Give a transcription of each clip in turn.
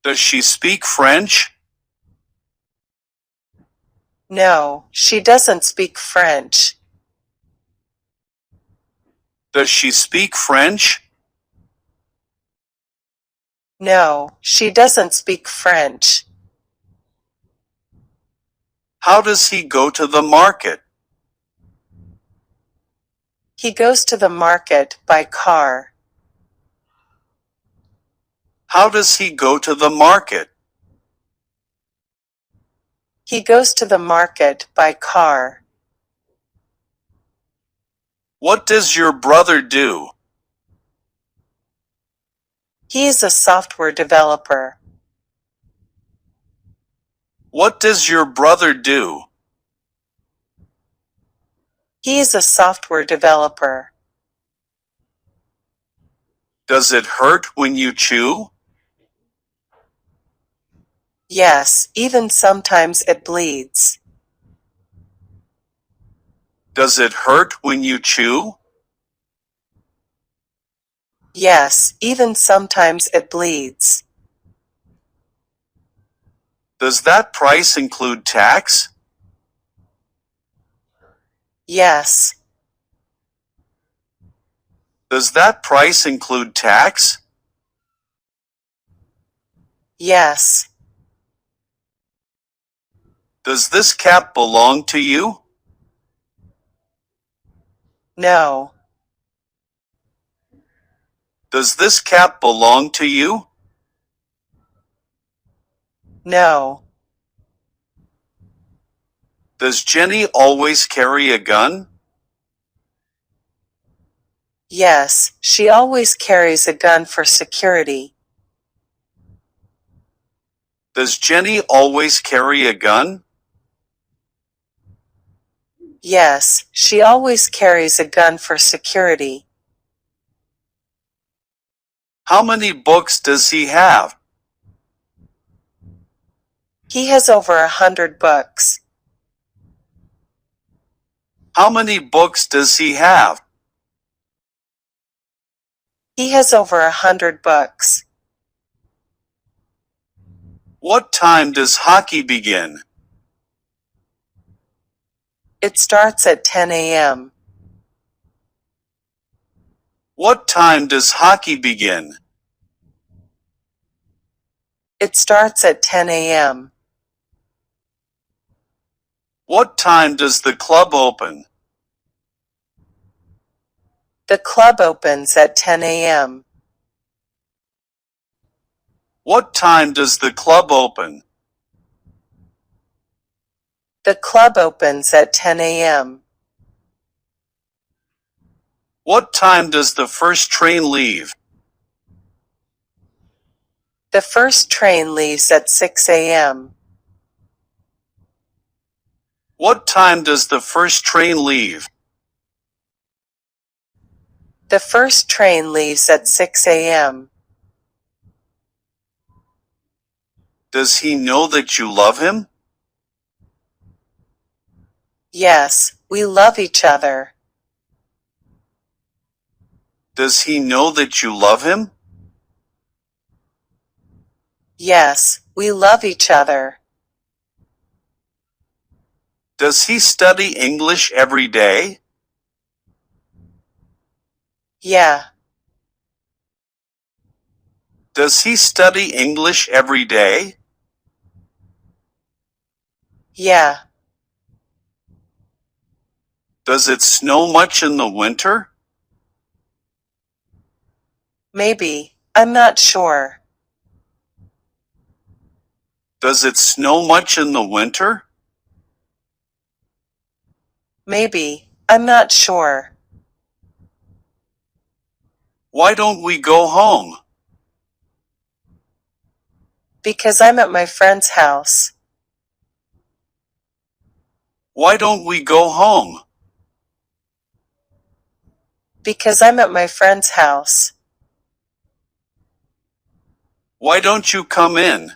Does she speak French? No, she doesn't speak French. Does she speak French? No, she doesn't speak French. How does he go to the market? He goes to the market by car. How does he go to the market? He goes to the market by car. What does your brother do? He is a software developer. What does your brother do? He is a software developer. Does it hurt when you chew? Yes, even sometimes it bleeds. Does it hurt when you chew? Yes, even sometimes it bleeds. Does that price include tax? Yes. Does that price include tax? Yes. Does this cap belong to you? No. Does this cap belong to you? No. Does Jenny always carry a gun? Yes, she always carries a gun for security. Does Jenny always carry a gun? Yes, she always carries a gun for security. How many books does he have? He has over 100 books. How many books does he have? He has over 100 books. What time does hockey begin? It starts at 10 a.m. What time does hockey begin? It starts at 10 a.m. What time does the club open? The club opens at 10 a.m. What time does the club open? The club opens at 10 a.m. What time does the first train leave? The first train leaves at 6 a.m. What time does the first train leave? The first train leaves at 6 a.m. Does he know that you love him? Yes, we love each other. Does he know that you love him? Yes, we love each other. Does he study English every day? Yeah. Does he study English every day? Yeah. Does it snow much in the winter? Maybe. I'm not sure. Does it snow much in the winter? Maybe. I'm not sure. Why don't we go home? Because I'm at my friend's house. Why don't we go home? Because I'm at my friend's house. Why don't you come in?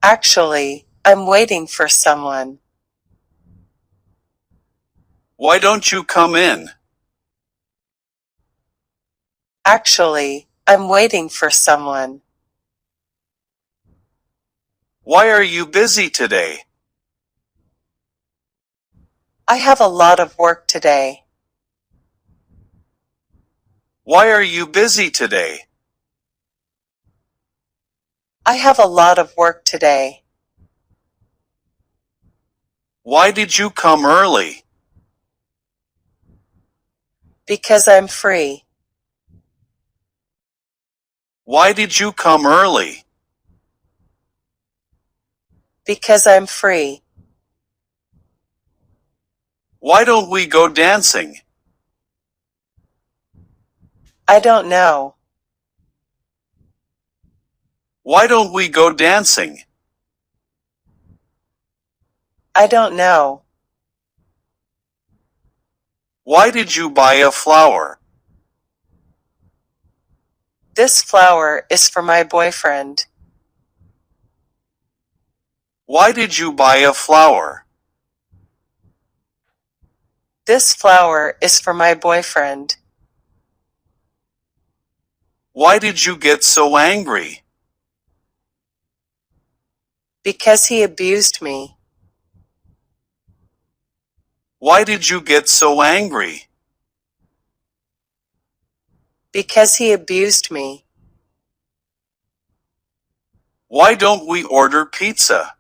Actually, I'm waiting for someone. Why don't you come in? Actually, I'm waiting for someone. Why are you busy today? I have a lot of work today. Why are you busy today? I have a lot of work today. Why did you come early? Because I'm free. Why did you come early? Because I'm free. Why don't we go dancing? I don't know. Why don't we go dancing? I don't know. Why did you buy a flower? This flower is for my boyfriend. Why did you buy a flower? This flower is for my boyfriend. Why did you get so angry? Because he abused me. Why did you get so angry? Because he abused me. Why don't we order pizza?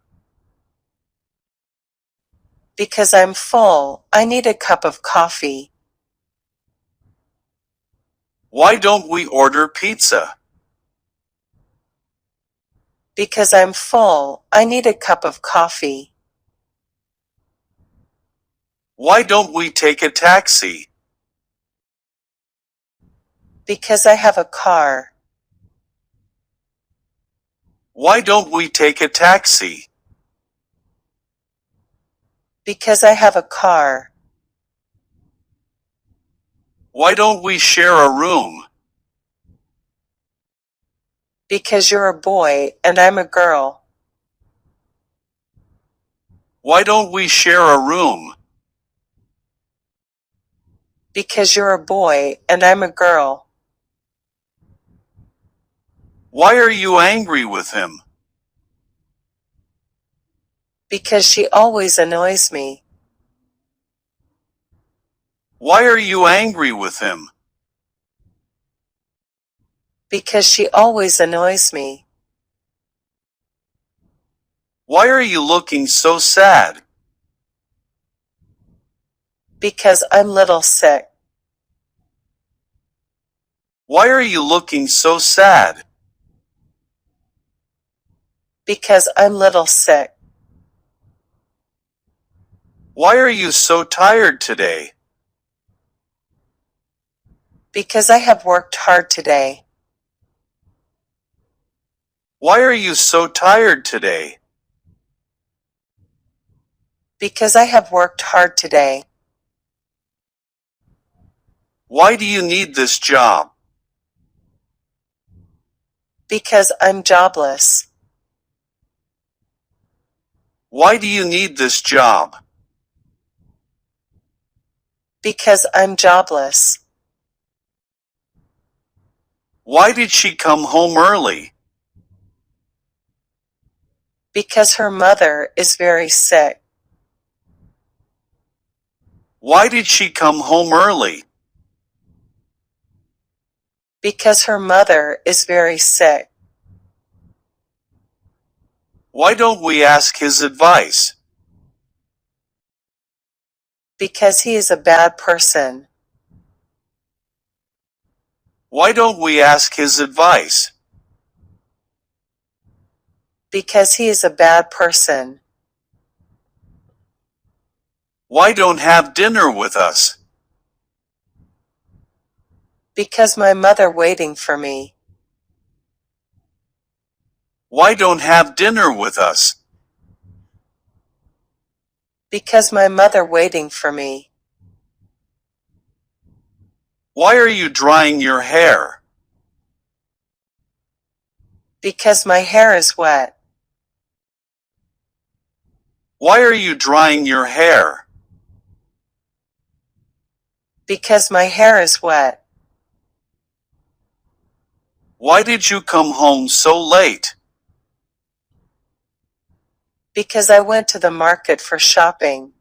Because I'm full, I need a cup of coffee. Why don't we order pizza? Because I'm full, I need a cup of coffee. Why don't we take a taxi? Because I have a car. Why don't we take a taxi? Because I have a car. Why don't we share a room? Because you're a boy and I'm a girl. Why don't we share a room? Because you're a boy and I'm a girl. Why are you angry with him? Because she always annoys me. Why are you angry with him? Because she always annoys me. Why are you looking so sad? Because I'm little sick. Why are you looking so sad? Because I'm little sick. Why are you so tired today? Because I have worked hard today. Why are you so tired today? Because I have worked hard today. Why do you need this job? Because I'm jobless. Why do you need this job? Because I'm jobless. Why did she come home early? Because her mother is very sick. Why did she come home early? Because her mother is very sick. Why don't we ask his advice? Because he is a bad person. Why don't we ask his advice? Because he is a bad person. Why don't have dinner with us? Because my mother waiting for me. Why don't have dinner with us? Because my mother waiting for me. Why are you drying your hair? Because my hair is wet. Why are you drying your hair? Because my hair is wet. Why did you come home so late? Because I went to the market for shopping.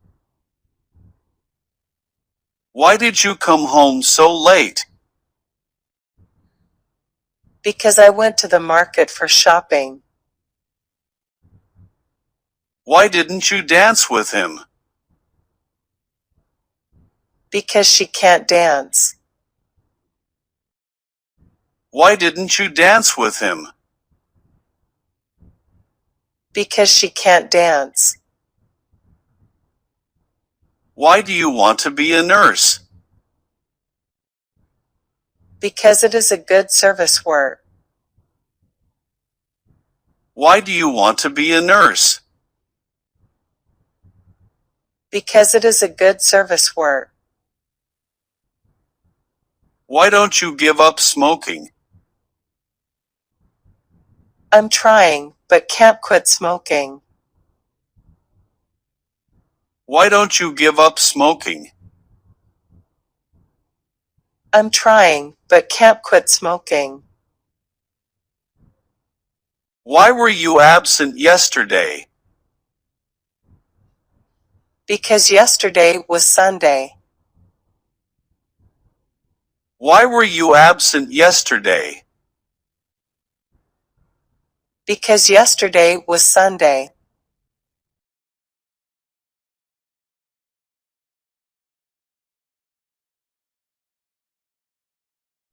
Why did you come home so late? Because I went to the market for shopping. Why didn't you dance with him? Because she can't dance. Why didn't you dance with him? Because she can't dance. Why do you want to be a nurse? Because it is a good service work. Why do you want to be a nurse? Because it is a good service work. Why don't you give up smoking? I'm trying, but can't quit smoking. Why don't you give up smoking? I'm trying, but can't quit smoking. Why were you absent yesterday? Because yesterday was Sunday. Why were you absent yesterday? Because yesterday was Sunday.